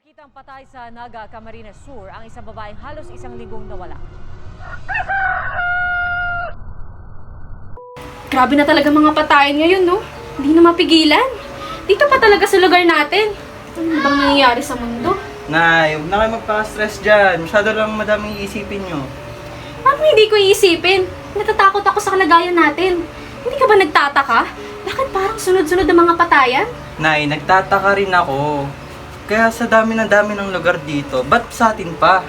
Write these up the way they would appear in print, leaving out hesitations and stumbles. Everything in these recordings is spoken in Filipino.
Nakitang patay sa Naga, Camarines Sur ang isang babaeng halos isang linggong nawala. Grabe na talaga mga patayan ngayon, no? Hindi na mapigilan. Dito pa talaga sa lugar natin. Ano bang nangyayari sa mundo? Nay, huwag na kayo magpa-stress dyan. Masyado lang madaming iisipin nyo. Paano hindi ko iisipin? Natatakot ako sa kalagayan natin. Hindi ka ba nagtataka? Bakit parang sunod-sunod ang mga patayan? Nay, nagtataka rin ako. Kaya sa dami ng lugar dito, ba't sa atin pa?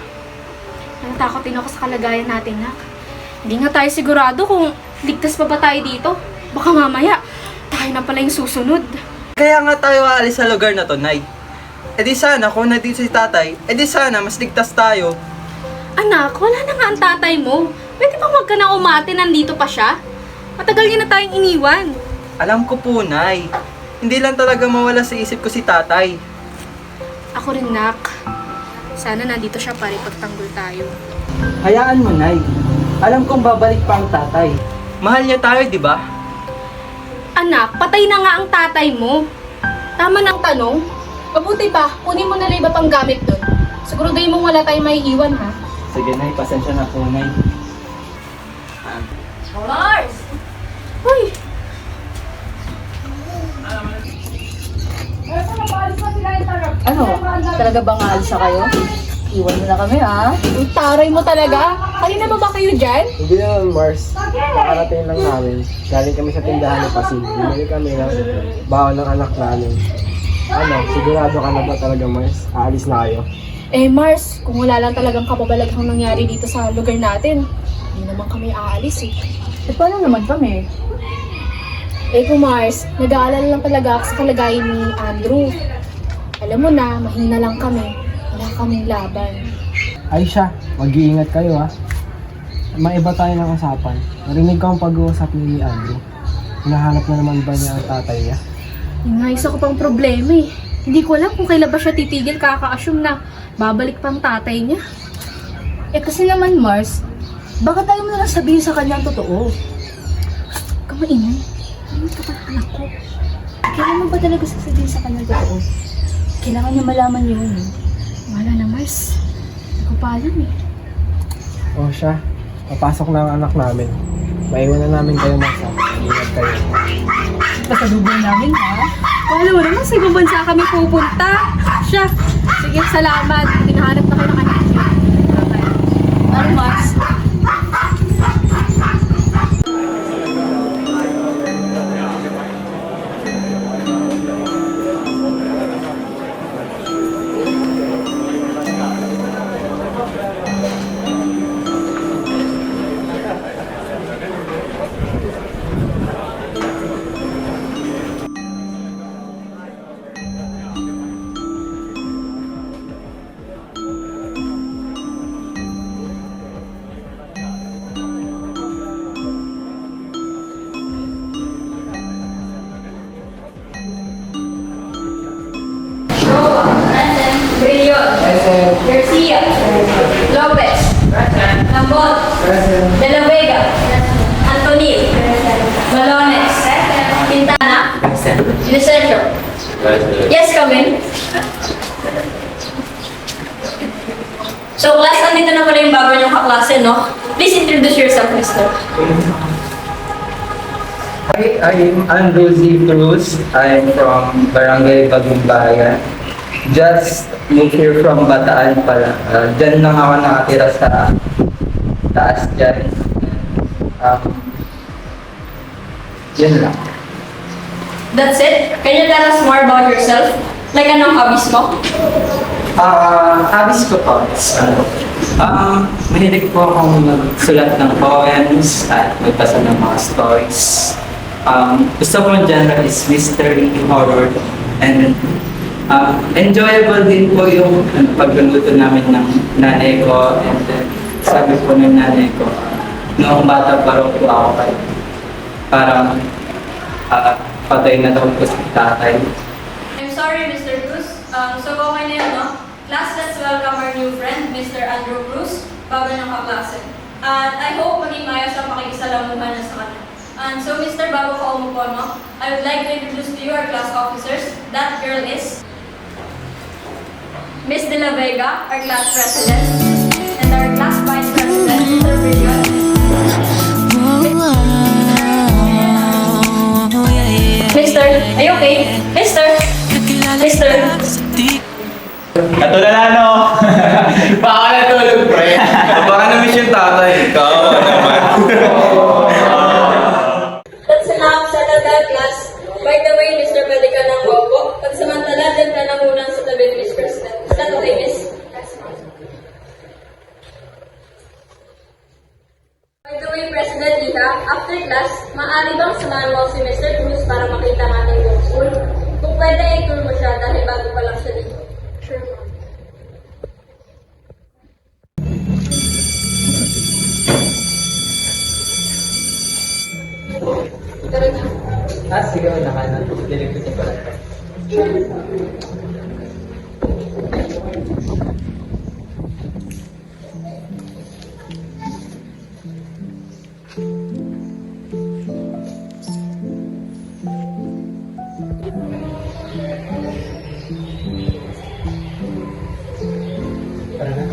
Natatakot din ako sa kalagayan natin, Nak. Hindi nga tayo sigurado kung ligtas pa ba tayo dito. Baka mamaya, tayo na pala yung susunod. Kaya nga tayo aalis sa lugar na to, Nay. E di sana, kung nandito si tatay, e di sana, mas ligtas tayo. Anak, wala na nga ang tatay mo. Pwede bang wag ka na umate, nandito pa siya? Matagal niya na tayong iniwan. Alam ko po, Nay. Hindi lang talaga mawala sa isip ko si tatay. Ako rin, Nak. Sana nandito siya para ipagtanggol tayo. Hayaan mo, Nay. Alam kong babalik pa ang tatay. Mahal niya tayo, di ba? Anak, patay na nga ang tatay mo. Tama ng tanong. Mabuti pa, kunin mo na lang iba pang gamit doon. Siguraduhin mong wala tayong maiiwan, ha? Sige, Nay. Pasensya na po, Nay. Lars! Uy! Ano? Talaga bang aalis na kayo? Iwan mo na kami, ha? Ang taray mo talaga. Kanina ba ba kayo dyan? Hindi naman, Mars. Nakarating lang namin. Galing kami sa tindahan ni Pasig. Bumili kami ng baon ng anak namin. Ano, sigurado ka na ba talaga, Mars? Aalis na kayo? Eh, Mars, kung wala lang talagang kapabalaghang nangyari dito sa lugar natin, hindi naman kami aalis eh. Eh, paano naman kami? Eh kung Mars, nag-aalala lang talaga ako sa kalagayan ni Andrew. Alam mo na, mahina lang kami. Wala kaming laban. Ay siya, mag-iingat kayo, ha? Maiba tayo ng usapan. Narinig ko ang pag-uusap ni Andrew. Hinahanap na naman ba niya ang tatay niya? Yung nga isa ko pang problema eh. Hindi ko alam kung kailan ba siya titigil kaka-assume na babalik pang tatay niya. Eh, kasi naman, Mars, baka tayo mo na lang sabihin sa kanya ang totoo. Kamaingay. Ano ka pa anak ko? Kailan mo ba talaga sasabihin sa kanya ang totoo? Kailangan niya malaman yun. Wala na Mars. Hindi ko pa alam eh. O siya, papasok na ang anak namin. Maiwan na namin kayo, Mars, ha? Ingat kayo. Pasalubong namin, ha? Wala mo naman sa ibang bansa kami pupunta. Siya. Sige, salamat. Hinahanap na kayo ng anak niyo. Ano, Mars? Brillion. Garcia. Lopez. Lambot. De La Vega. Antonil. Malones. Quintana. Inocencio. Yes, come in. So, class, andito na pala yung bago niyong kaklase, no? Please introduce yourself, mister. Hi, I'm Andrew Z. Cruz. I'm from Barangay Bagumbayan. Just moved here from Bataan pala. Diyan lang ako nakatira sa taas dyan. Yan lang. That's it? Can you tell us more about yourself? Like, anong hobbies mo? Hobbies ko po is mahilig po akong magsulat ng poems at magbasa ng mga stories. Gusto ko ng genre is mystery, horror, and enjoyable din po yung pagluluto namin ng nanay ko. And then, sabi po ng nanay ko, noong bata pa rin po ako kayo, parang patay na daw po si tatay. I'm sorry, Mr. Cruz. So, okay na yun, no? Class, let's welcome our new friend, Mr. Andrew Cruz, bago niyang kaklase. And I hope maging maayos ang pakikisalamuhan niya sa kanya. And so, Mr. Bago ka umupo, no? I would like to introduce to you our class officers. That girl is Miss De La Vega, our class president, and our class vice president, Mr. Brilliant. Mister, are you okay? Mister! Katulala, no? Baka natulog, pre. Baka na-miss yung tatay. Ikaw, naman. Salamat sa tagal, class. By the way, Mr. Pwede ka ng bobo. Pagsamantala, din ka na muna sa tabi ni Miss President. Is that okay, Miss? By the way, President Iha, after class, maaari bang samahan mo si Mr. Cruz para makita ang ating buong school? Kung pwede, i-tour mo siya dahil bago pa lang siya dito. Sure, ma'am. Tara na. Sige, wala ka na. Dilipitin ko lang. Tara na.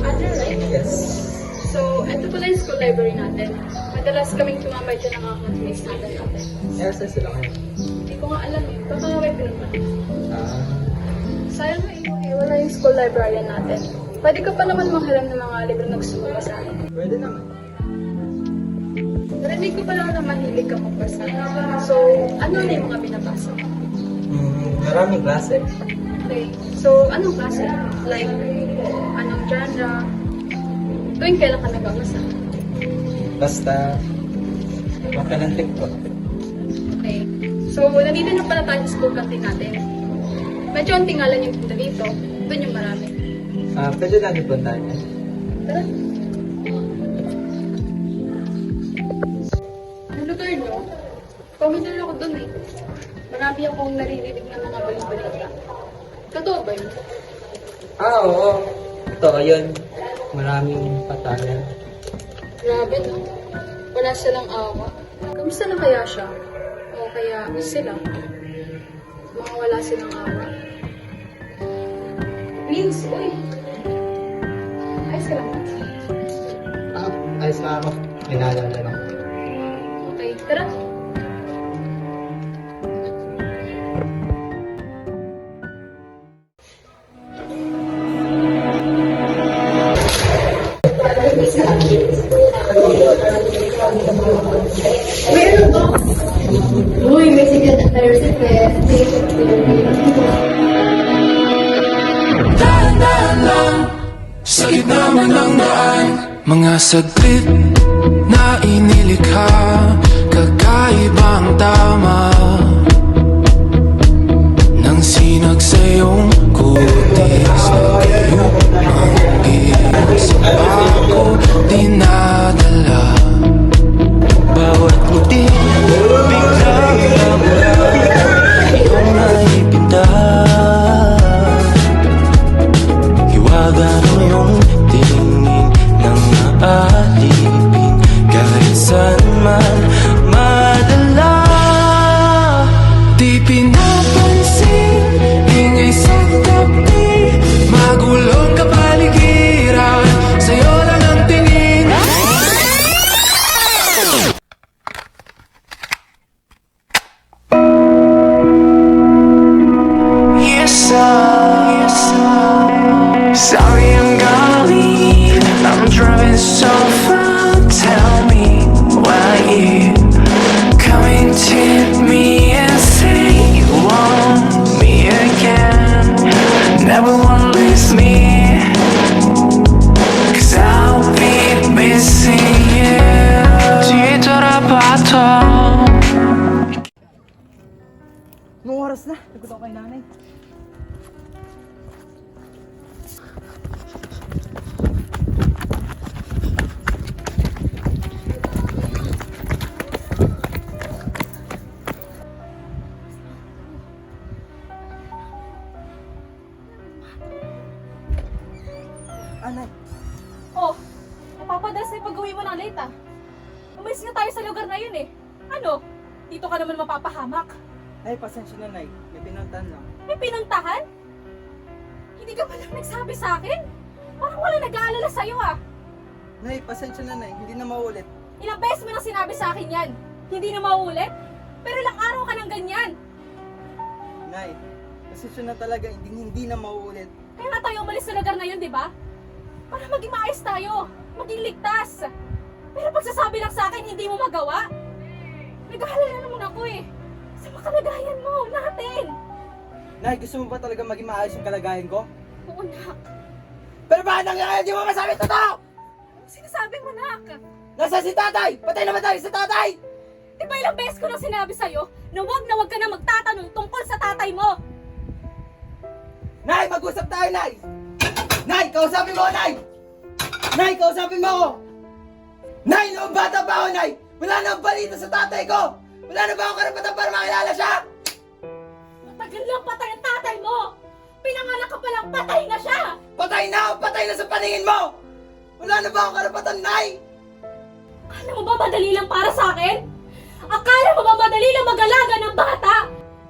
Other right? Yes. So, ito pala yung school library natin. Madalas kaming tumambay dyan ng mga classmates natin. Yes, sila kayo. Hindi ko nga alam eh. Baka nga may pinunta. Ah. Sayang na wala yung school librarian natin. Pwede ka pa naman manghiram ng mga libro na gusto mo basahin. Pwede naman. Narinig ko pala na mahilig ka magbasa. So, ano na yung mga binabasa mo? Maraming klase. Okay. So, anong klase? Like, anong genre? Tuwing kailan ka nagbabasa? Basta, wag ka ng TikTok. Okay. So, nandito na pala tayo sa school canteen natin. Medyo ang tingalan yung punta dito. Doon yung marami. Pwede lang ipuntahan niya. Tara. Ang lugar nyo, pamilyar ako doon eh. Marami akong naririnig ng mga balita. Totoo ba yun? Oo. Ito, yun. Maraming patayan. Grabe no. Wala silang awa. Kamusta na kaya siya? O kaya sila? Mga wala silang awa. Vince, uy! Ayos ka lang. Ayos na ako. Pinalala lang. Okay, tara. Uy, may sikat na tayo sa Dahan-dahan lang sa gitna man ng daan. Mga saglit na inilikha, kakaibang tama ng sinag sa iyong kutis. Nagayong ang isip ako dinadala. Bawat ngiti biglang nawala, iyong naipinda. Hiwaga mo yung tingin ng aalipin, kahit saan man madala. Di pinapansin, ingay sa tabi, magulong kapaligiran, sa'yo lang ang tingin. Yes, sorry I'm gone. I'm driving so far. Tell me why you coming to me and say you want me again. Never wanna lose me, 'cause I'll be missing you. 뒤돌아봐도 Anong oras na? Sagot ako kay nanay. Oh, napapadalas na yung pag-uwi mo ng late ah. Umalis na tayo sa lugar lugar na yun eh. Ano? Dito ka naman mapapahamak. Nay, pasensya na, Nay. May pinuntahan lang. May pinuntahan? Hindi ka ba lang nagsabi sa akin? Parang wala nag-aalala sa'yo ah. Nay, pasensya na, Nay. Hindi na maulit. Ilang beses mo nang sinabi sa akin yan. Hindi na mauulit? Pero ilang araw ka nang ganyan. Nay, pasensya na talaga. Hindi na mauulit. Kaya nga tayo umalis sa lugar na yun, di ba? Para maging maayos tayo. Maging ligtas. Pero pagsasabi lang sa akin, hindi mo magawa. Nag-aalala naman ako eh. Sa mga kalagayan mo, natin. Nay, gusto mo ba talaga maging maayos yung kalagayan ko? Oo, nak. Pero bakit nangyayari? Di mo masabi totoo! Ano sinasabi mo, nak? Nasa si tatay! Patay na tayo sa tatay! Di ba ilang beses ko nang sinabi sa'yo na wag ka na magtatanong tungkol sa tatay mo? Nay, mag-usap tayo, Nay! Nay, kausapin mo ako, Nay! Nay, kausapin mo ako! Nay, noong bata pa ako, Nay! Wala na ang balita sa tatay ko! Wala na ba ako karapatan para makilala siya? Matagal lang patay ang tatay mo! Pinanganak ka palang patay na siya! Patay na! Patay na sa paningin mo! Wala na ba ako karapatan, Nay? Akala mo ba madali lang para sa akin? Akala mo ba madali lang mag-alaga ng bata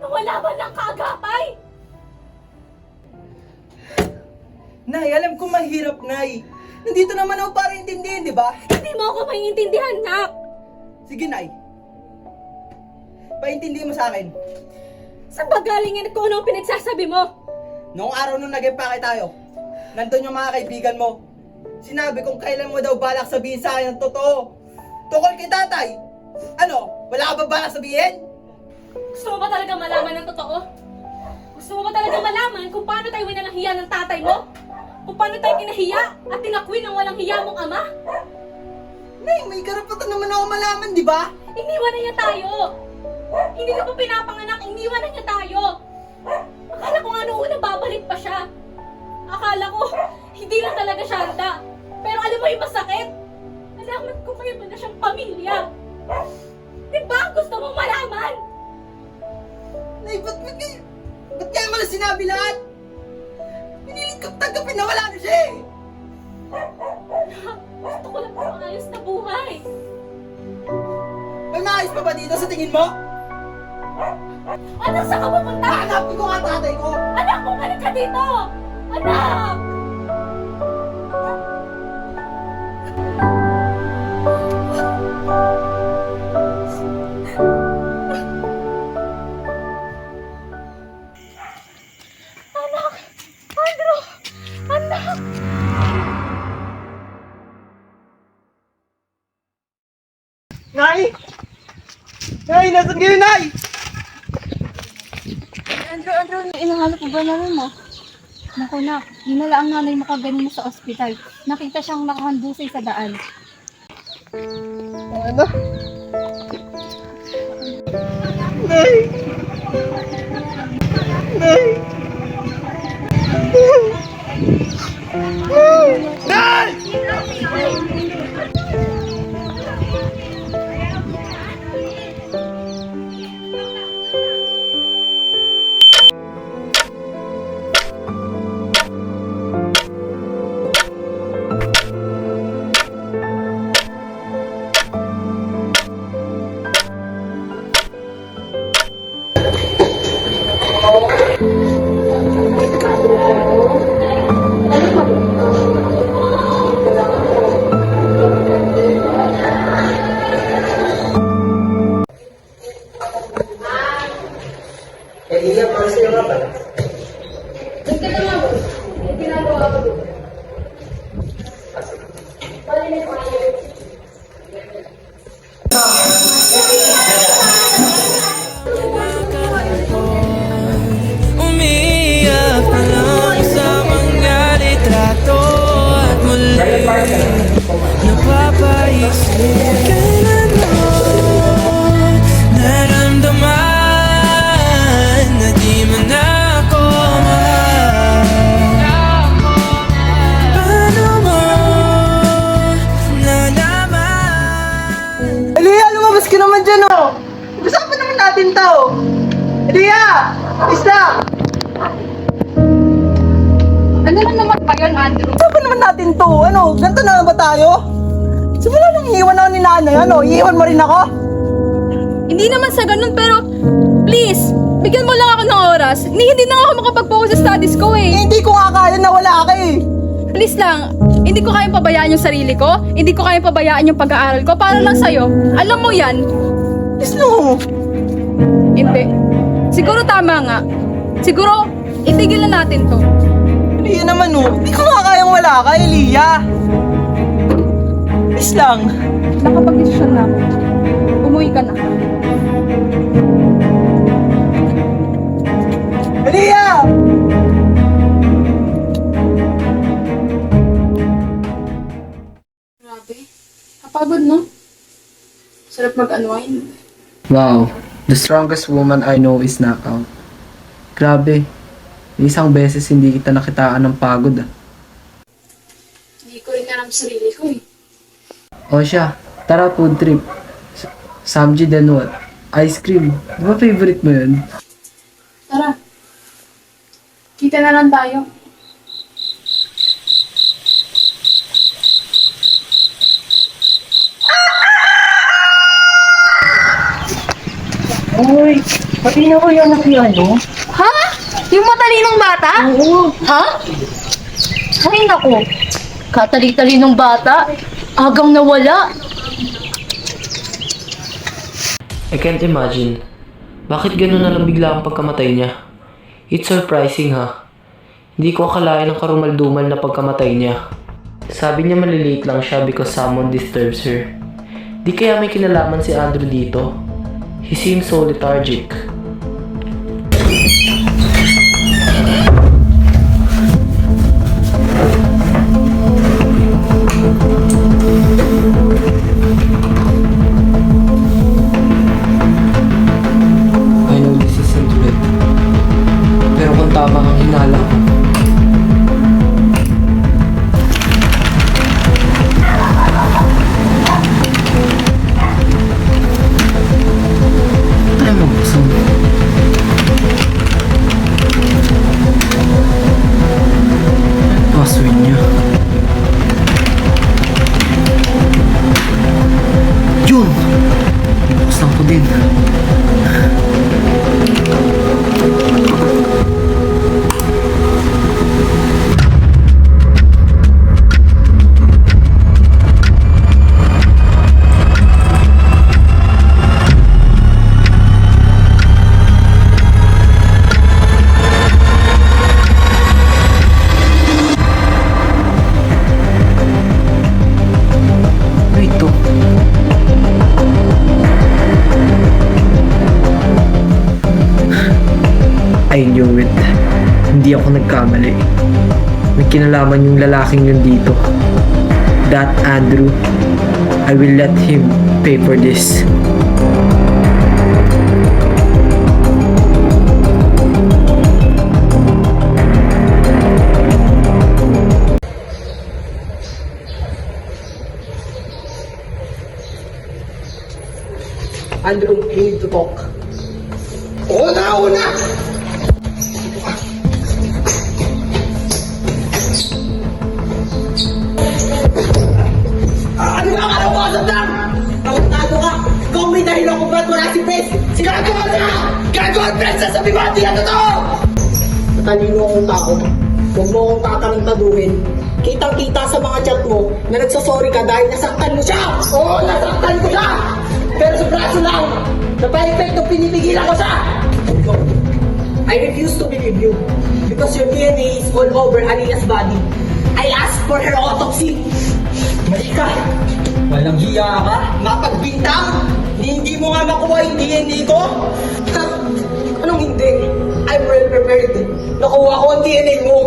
nung wala man lang kaagapay? Nay, alam ko mahirap, Nay. Nandito naman ako para intindihin, di ba? Hindi mo ako maiintindihan, nak! Sige, Nay. Paintindihin mo sa akin. Saan ba galing yan at kung ano ang pinagsasabi mo? Noong araw nung naging pake tayo, nandun yung mga kaibigan mo. Sinabi kung kailan mo daw balak sabihin sa akin ang totoo. Tungkol kay tatay. Ano? Wala ka ba balak sabihin? Gusto mo ba talaga malaman ng totoo? Gusto mo ba talaga malaman kung paano tayo winalang hiya ng tatay mo? Kung paano tayo kinahiya at tinakwil ng walang hiya mong ama? Nay, may karapatan naman ako malaman, di ba? Iniwan na niya tayo! Hindi ka pa pinapanganak, iniwan na niya tayo! Akala ko nga noong una babalik pa siya. Akala ko, hindi lang talaga siya handa. Pero alam mo yung masakit? Nalaman ko kayo ba na siyang pamilya? Di ba gusto mong malaman? Nay, ba't kaya mo na sinabi lahat? Pinilit ko tanggapin na wala na siya eh! Gusto ko lang ng maayos na buhay. May maayos pa ba dito sa tingin mo? Anak, saan ka pupunta? Hahanapin ko nga tatay ko! Anak, bumalik ka dito! Anak! Anak! Andrew! Anak! Nay! Nay, nasan kayo, Nay? Andrew, inahanap mo ba namin mo? Naku na, dinala ang nanay mo kaganin mo sa ospital. Nakita siyang nakahandusay sa daan. Ano? Nay! Nay! Nay! Iya, pasti apa? Umiiyak na lang sa mga litrato at muli napapaisip kailan mo naramdaman na di mo na ako mahal. Paano mo nalaman? Elia, lumabas ka naman dyan, oh! Usapan naman natin to! Elia! Isla! Ano naman ba yun, Andrew? Usapan naman natin to! Ano, ganito na ba tayo? Simula nung iiwan ako ni nanay, ano, iiwan mo rin ako? Hindi naman sa ganun, pero please, bigyan mo lang ako ng oras. Hindi na ako makapag-focus sa studies ko eh. Hindi ko nga kaya na wala ka eh. Please lang, hindi ko kayang pabayaan yung sarili ko. Hindi ko kayang pabayaan yung pag-aaral ko para lang sa'yo. Alam mo yan. Please no. Hindi. Siguro tama nga. Siguro, itigil na natin to. Elia naman oh. Hindi ko nga kayang wala ka, Elia. Please lang. Nakapag-desisyon na ako. Umuwi ka na. Elia! Grabe. Kapagod, no? Sarap mag-unwind. Wow, the strongest woman I know is knockout. Grabe, isang beses hindi kita nakitaan ng pagod ah. Hindi ko rin alam sa sarili ko eh. O siya, tara food trip. Samji then what? Ice cream. Di ba favorite mo yun? Tara. Kita na lang tayo. Uy, pati na ko yan ano? Ha? Yung matalinong bata? Oo. Ha? Ay, naku. Katali-talinong bata. Agang nawala. I can't imagine. Bakit ganun na lang bigla ang pagkamatay niya? It's surprising ha. Hindi ko akalain ang karumaldumal na pagkamatay niya. Sabi niya malilate lang siya because someone disturbs her. Di kaya may kinalaman si Andrew dito? He seems so lethargic. I know this isn't right. Pero kung tama ang hinala ko, tayo magbuksan. Password niya. Yun! Buksan ko din. Ano ito? I knew it. Hindi ako nagkamali. May kinalaman yung lalaking yun dito. That Andrew. I will let him pay for this. Andrew, we need to talk. Una! Ano ba ka nawasap lang? Tawag-tago ka! Kung may dahilan kung ba't wala si Pres, siguraduhan na! Gagawa Pres sa sabi mo, hindi na totoo! Matalino akong tao. Huwag mo akong tatarantadungin. Kitang-kita sa mga chat mo na nagsasorry ka dahil nasaktan mo siya! Oo, nasaktan ko siya! Pero sa braso lang, napa-effect nung pinipigilan ko siya! I refuse to believe you because your DNA is all over Alina's body. I asked for her autopsy. Mali ka. Walang hiya ka. Mapagbintang. Hindi mo nga makuha yung DNA ko. Ha? Anong hindi? I'm well prepared. Nakuha ko ang DNA mo.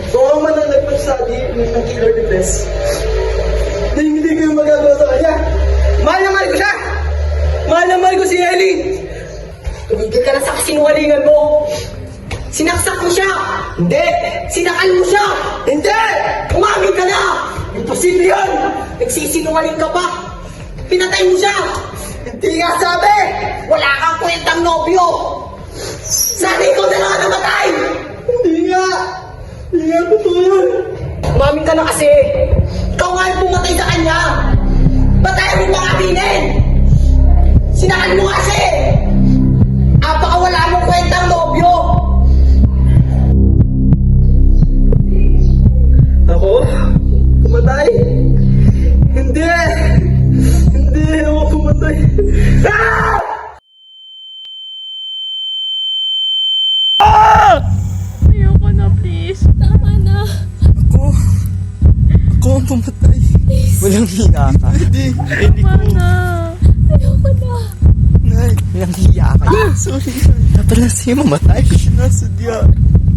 Ikaw ang mananagpag sa DNA ng killer ni Bess. Na hindi ko yung magagawa sa kanya. Mahal na mahal ko siya! Mahal na mahal ko si Ellie! Tumigil ka na sa kasinungalingan mo! Sinaksak mo siya! Hindi! Sinakal mo siya! Hindi! Umamin ka na! Imposible yun! Nagsisinungaling ka pa! Pinatay mo siya! Hindi nga sabi! Wala kang kwentang nobyo! Sana ikaw na lang ang namatay! Hindi nga! Hindi nga totoo yun! Umamin ka na kasi! Ikaw nga yung pumatay mamatay? Hindi! Hindi! Ayoko pumatay! Ah! Ayoko na, please. Tama na. Ako ang pumatay. Walang hiya ka. Hindi. Tama na. Ayoko na. Nay, walang hiya ka. Sorry. Dapat lang sa'yo mamatay. Sinasadya.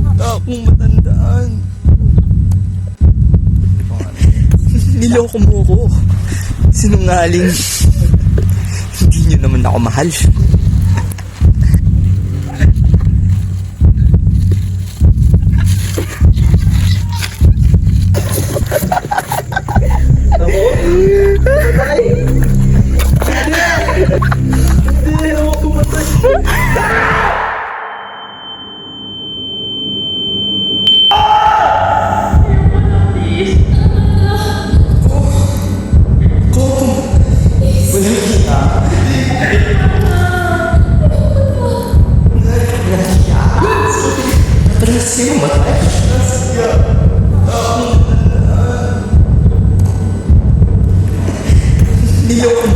Wala akong matandaan. Niloko mo ko. Sinungaling. Hindi niyo naman ako mahal. Niloko